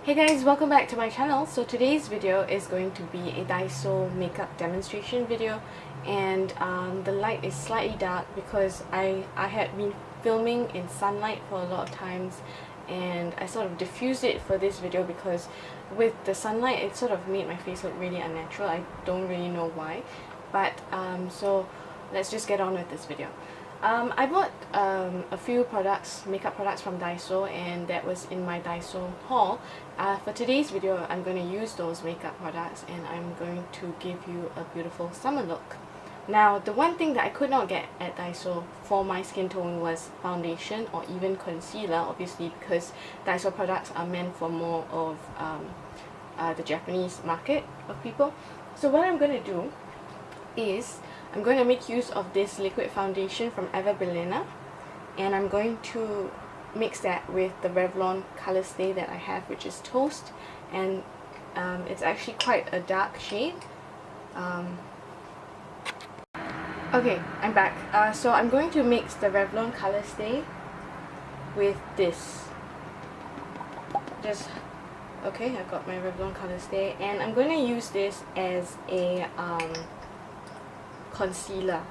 Hey guys, welcome back to my channel. So today's video is going to be a Daiso makeup demonstration video, and the light is slightly dark because I had been filming in sunlight for a lot of times, and I sort of diffused it for this video because with the sunlight it sort of made my face look really unnatural. I don't really know why, but so let's just get on with this video. I bought a few makeup products from Daiso, and that was in my Daiso haul. For today's video, I'm going to use those makeup products and I'm going to give you a beautiful summer look. Now, the one thing that I could not get at Daiso for my skin tone was foundation or even concealer, obviously because Daiso products are meant for more of the Japanese market of people. So what I'm going to do is I'm going to make use of this liquid foundation from Ever Bilena, and I'm going to mix that with the Revlon color stay that I have, which is Toast, and it's actually quite a dark shade. Okay, I'm back. So I'm going to mix the Revlon color stay with this. Okay, I've got my Revlon color stay, and I'm going to use this as a concealer.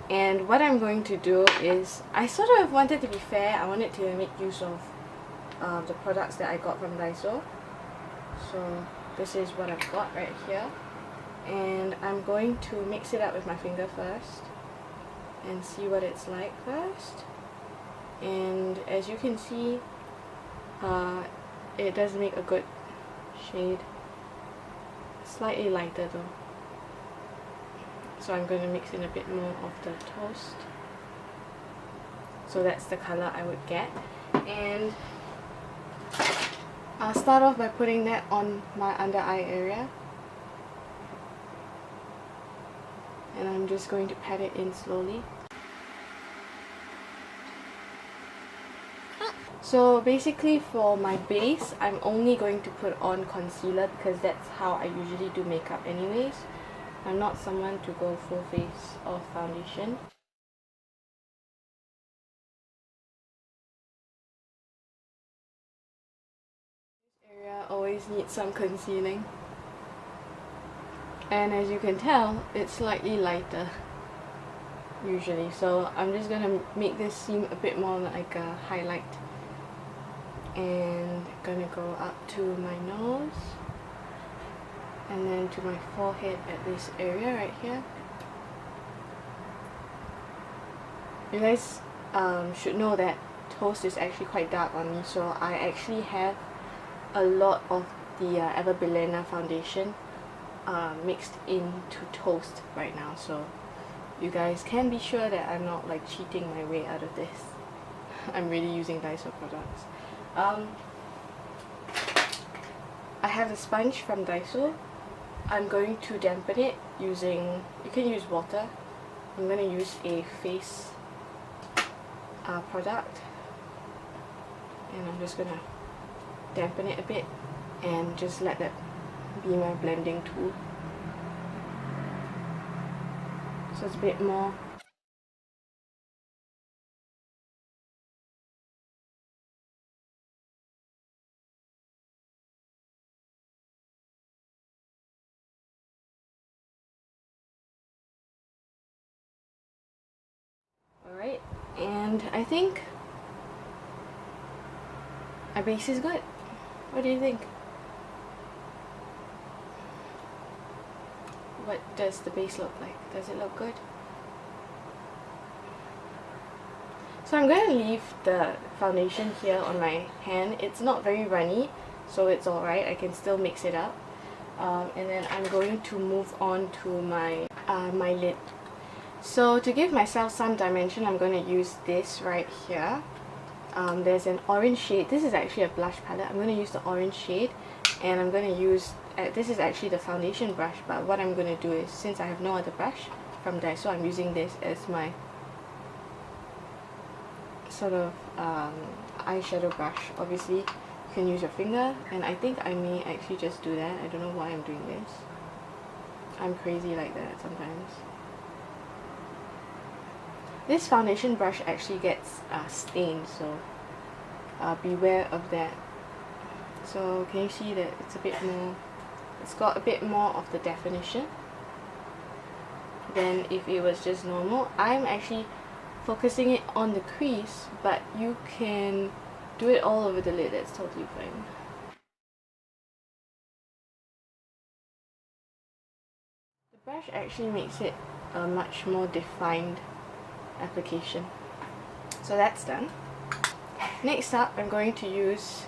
And what I'm going to do is, I sort of wanted to be fair. I wanted to make use of the products that I got from Daiso. So this is what I've got right here, and I'm going to mix it up with my finger first and see what it's like first. And as you can see, it does make a good shade. Slightly lighter though. So I'm going to mix in a bit more of the Toast. So that's the color I would get. And I'll start off by putting that on my under eye area. And I'm just going to pat it in slowly. So basically for my base, I'm only going to put on concealer because that's how I usually do makeup anyways. I'm not someone to go full face of foundation. This area always needs some concealing. And as you can tell, it's slightly lighter usually. So I'm just going to make this seem a bit more like a highlight. And gonna go up to my nose. And then to my forehead at this area right here. You guys should know that Toast is actually quite dark on me, so I actually have a lot of the Ever Bilena foundation mixed into Toast right now, so you guys can be sure that I'm not like cheating my way out of this. I'm really using Daiso products. I have a sponge from Daiso. I'm going to dampen it using, you can use water. I'm going to use a face product, and I'm just going to dampen it a bit and just let that be my blending tool. So it's a bit more. Alright, and I think my base is good. What do you think? What does the base look like? Does it look good? So I'm going to leave the foundation here on my hand. It's not very runny, so it's alright. I can still mix it up. And then I'm going to move on to my my lid. So to give myself some dimension, I'm going to use this right here. There's an orange shade. This is actually a blush palette. I'm going to use the orange shade, and I'm going to use, this is actually the foundation brush, but what I'm going to do is, since I have no other brush from Daiso, I'm using this as my sort of eyeshadow brush. Obviously, you can use your finger, and I think I may actually just do that. I don't know why I'm doing this. I'm crazy like that sometimes. This foundation brush actually gets stained, so beware of that. So can you see that it's a bit more, it's got a bit more of the definition than if it was just normal. I'm actually focusing it on the crease, but you can do it all over the lid, that's totally fine. The brush actually makes it a much more defined application. So that's done. Next up, I'm going to use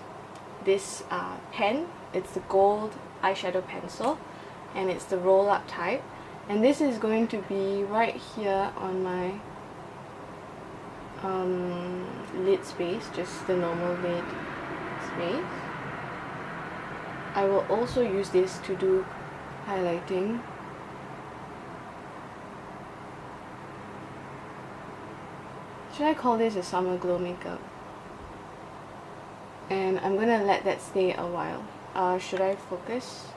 this pen. It's the gold eyeshadow pencil, and it's the roll-up type. And this is going to be right here on my lid space, just the normal lid space. I will also use this to do highlighting. Should I call this a summer glow makeup? And I'm gonna let that stay a while. Should I focus?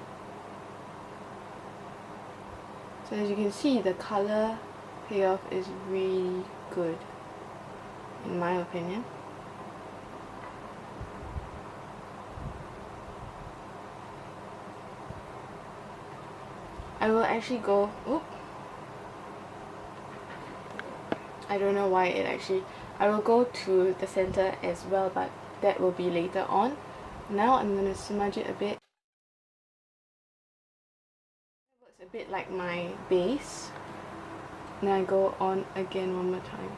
So as you can see, the color payoff is really good, in my opinion. I will actually go, I don't know why it actually, I will go to the center as well, but that will be later on. Now I'm going to smudge it a bit. It looks a bit like my base. And I go on again one more time.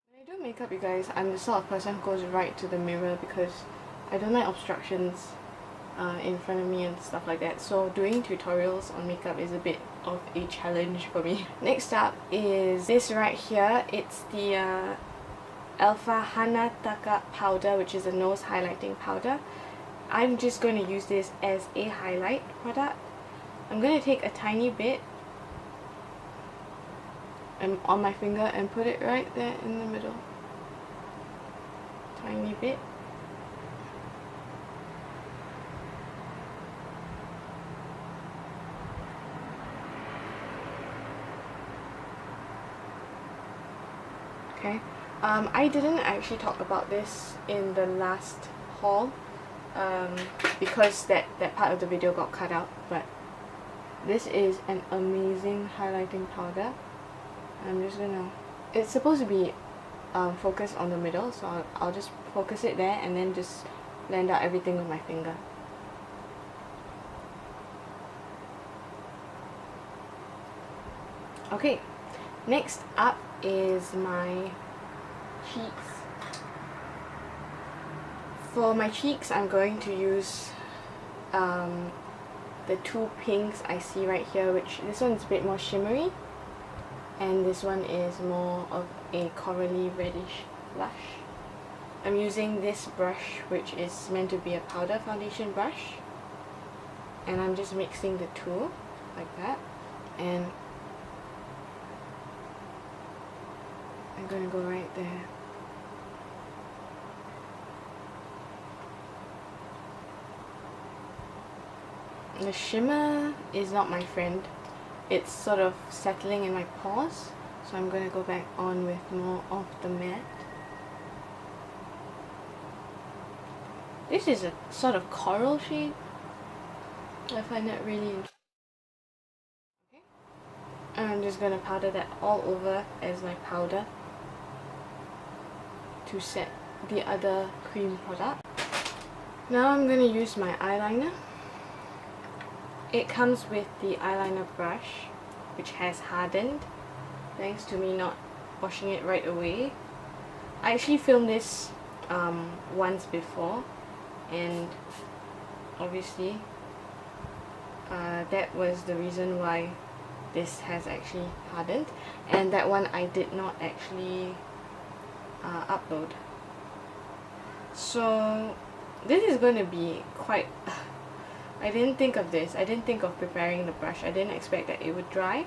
When I do makeup, you guys, I'm the sort of person who goes right to the mirror because I don't like obstructions in front of me and stuff like that. So doing tutorials on makeup is a bit of a challenge for me. Next up is this right here. It's the ellefar hanataka powder, which is a nose highlighting powder. I'm just going to use this as a highlight product. I'm going to take a tiny bit on my finger and put it right there in the middle. Tiny bit. Okay, I didn't actually talk about this in the last haul because that part of the video got cut out, but this is an amazing highlighting powder. I'm just gonna, it's supposed to be focused on the middle, so I'll just focus it there and then just blend out everything with my finger. Okay, next up is my cheeks. For my cheeks, I'm going to use the two pinks I see right here, which this one's a bit more shimmery and this one is more of a corally reddish blush. I'm using this brush, which is meant to be a powder foundation brush, and I'm just mixing the two like that, and I'm going to go right there. The shimmer is not my friend. It's sort of settling in my pores, so I'm going to go back on with more of the matte. This is a sort of coral shade. I find that really interesting. Okay. And I'm just going to powder that all over as my powder to set the other cream product. Now I'm going to use my eyeliner. It comes with the eyeliner brush, which has hardened thanks to me not washing it right away. I actually filmed this once before, and obviously that was the reason why this has actually hardened, and that one I did not actually upload. So this is going to be quite I didn't think of this. I didn't think of preparing the brush. I didn't expect that it would dry,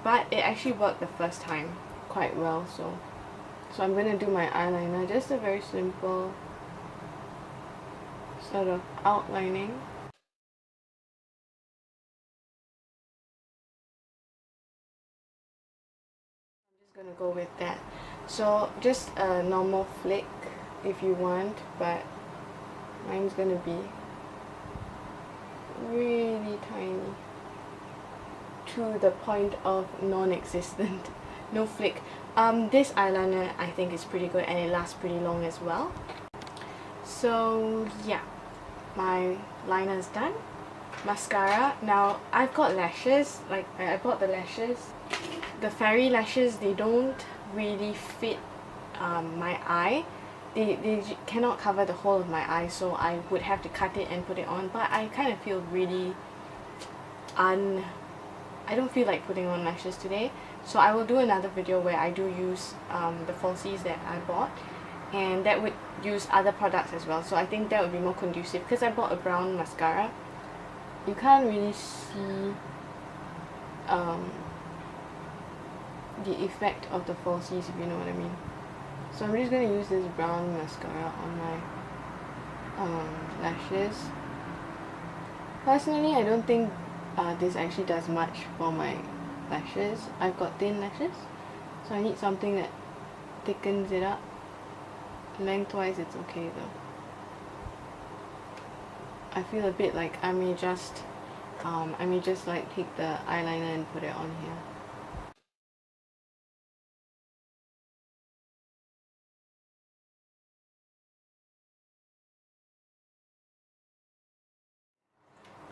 but it actually worked the first time quite well. So I'm going to do my eyeliner, just a very simple sort of outlining. I'm just going to go with that. So just a normal flick if you want, but mine's gonna be really tiny to the point of non-existent. No flick. This eyeliner I think is pretty good and it lasts pretty long as well. So yeah, my liner is done. Mascara. Now I've got lashes, like I bought the lashes. The fairy lashes, they don't really fit my eye. They cannot cover the whole of my eye, so I would have to cut it and put it on, but I kind of feel really I don't feel like putting on lashes today, so I will do another video where I do use the falsies that I bought, and that would use other products as well, so I think that would be more conducive because I bought a brown mascara. You can't really see the effect of the falsies, if you know what I mean. So I'm just going to use this brown mascara on my lashes. Personally, I don't think this actually does much for my lashes. I've got thin lashes, so I need something that thickens it up. Lengthwise it's okay though. I feel a bit like I may just like take the eyeliner and put it on here.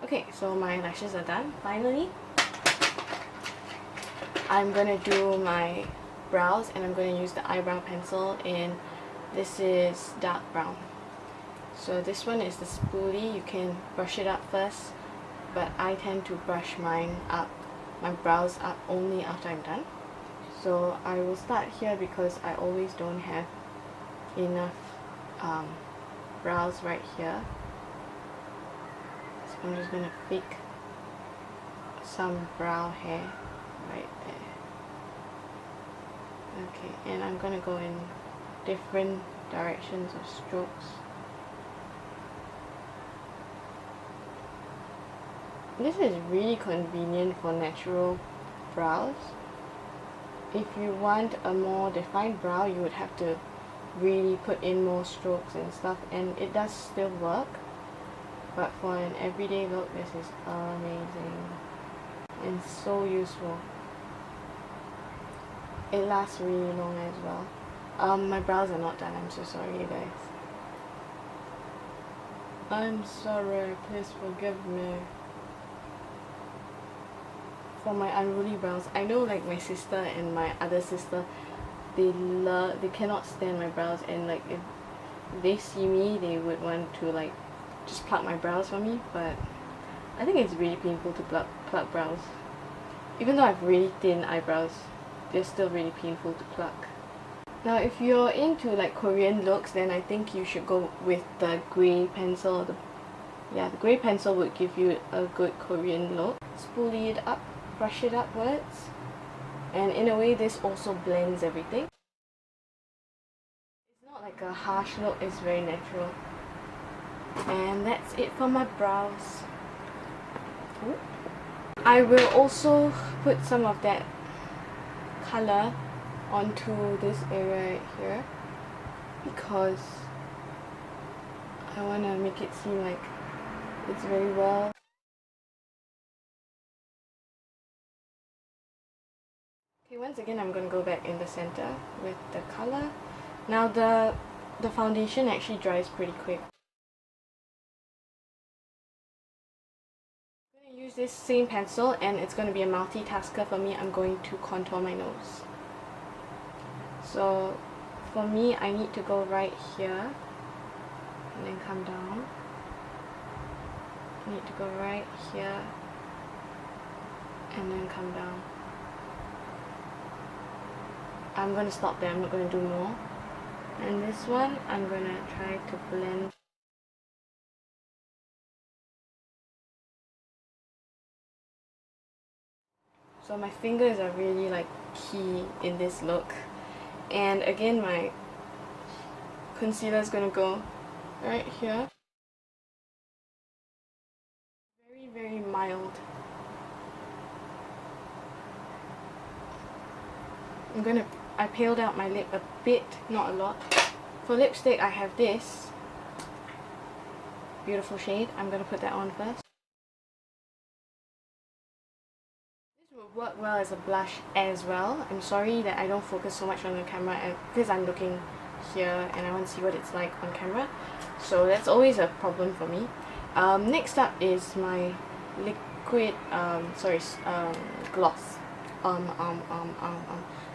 Okay, so my lashes are done. Finally, I'm gonna do my brows, and I'm gonna use the eyebrow pencil in, this is dark brown. So this one is the spoolie. You can brush it up first, but I tend to brush my brows up only after I'm done. So I will start here because I always don't have enough brows right here. So I'm just gonna pick some brow hair right there. Okay, and I'm gonna go in different directions of strokes. This is really convenient for natural brows. If you want a more defined brow, you would have to really put in more strokes and stuff, and it does still work. But for an everyday look, this is amazing and so useful. It lasts really long as well. My brows are not done. I'm so sorry, you guys. I'm sorry. Please forgive me for my unruly brows. I know, like, my sister and my other sister, they cannot stand my brows, and like if they see me, they would want to like just pluck my brows for me, but I think it's really painful to pluck brows. Even though I have really thin eyebrows, they're still really painful to pluck. Now if you're into like Korean looks, then I think you should go with the grey pencil. The grey pencil would give you a good Korean look. Spoolie it up, brush it upwards, and in a way this also blends everything. It's not like a harsh look, it's very natural. And that's it for my brows. Ooh. I will also put some of that color onto this area right here because I want to make it seem like it's very well. Okay, once again I'm going to go back in the center with the color. Now the foundation actually dries pretty quick. I'm going to use this same pencil, and it's going to be a multitasker for me. I'm going to contour my nose. So for me, I need to go right here and then come down. I need to go right here and then come down. I'm going to stop there, I'm not going to do more. And this one, I'm going to try to blend. So my fingers are really like key in this look. And again, my concealer is going to go right here. Very, very mild. I paled out my lip a bit, not a lot. For lipstick, I have this beautiful shade. I'm going to put that on first. This will work well as a blush as well. I'm sorry that I don't focus so much on the camera because I'm looking here and I want to see what it's like on camera. So that's always a problem for me. Next up is my liquid, gloss.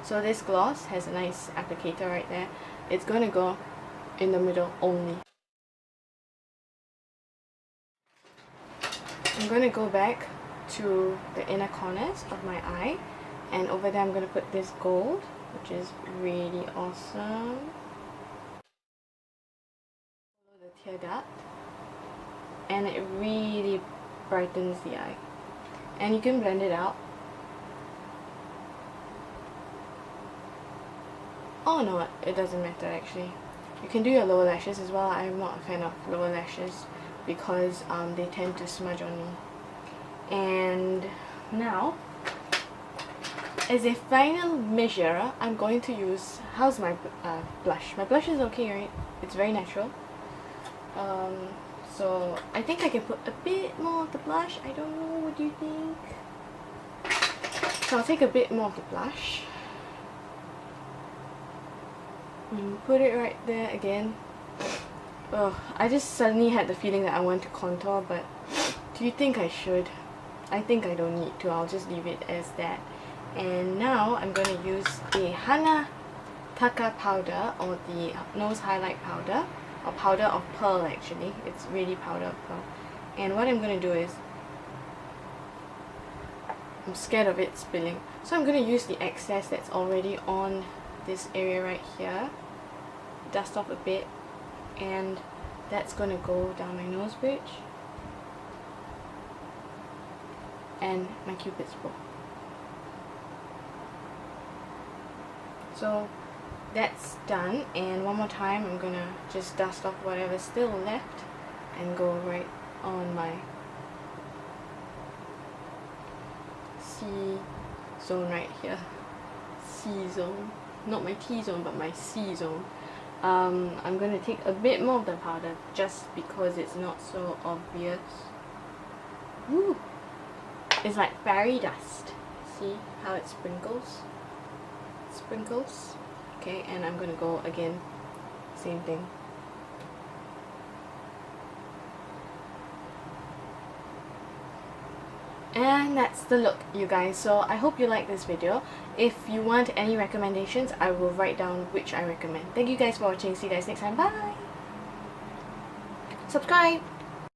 So this gloss has a nice applicator right there. It's going to go in the middle only. I'm going to go back to the inner corners of my eye, and over there I'm going to put this gold, which is really awesome. Follow the tear duct, and it really brightens the eye. And you can blend it out. Oh no, it doesn't matter actually. You can do your lower lashes as well. I'm not a fan of lower lashes because they tend to smudge on me. And now, as a final measure, I'm going to use, how's my blush? My blush is okay, right? It's very natural. So I think I can put a bit more of the blush. I don't know, what do you think? So I'll take a bit more of the blush. Put it right there again. Oh, I just suddenly had the feeling that I want to contour, but do you think I should? I think I don't need to. I'll just leave it as that. And now I'm going to use the hanataka powder, or the nose highlight powder, or powder of pearl actually. It's really powder of pearl. And what I'm going to do is, I'm scared of it spilling, so I'm going to use the excess that's already on this area right here, dust off a bit, and that's going to go down my nose bridge and my cupid's bow. So that's done, and one more time I'm going to just dust off whatever's still left and go right on my C zone right here. C zone. Not my T zone, but my C zone. I'm going to take a bit more of the powder just because it's not so obvious. Woo! It's like fairy dust. See how it sprinkles? Sprinkles. Okay, and I'm going to go again. Same thing. And that's the look, you guys. So I hope you like this video. If you want any recommendations, I will write down which I recommend. Thank you guys for watching. See you guys next time. Bye! Subscribe!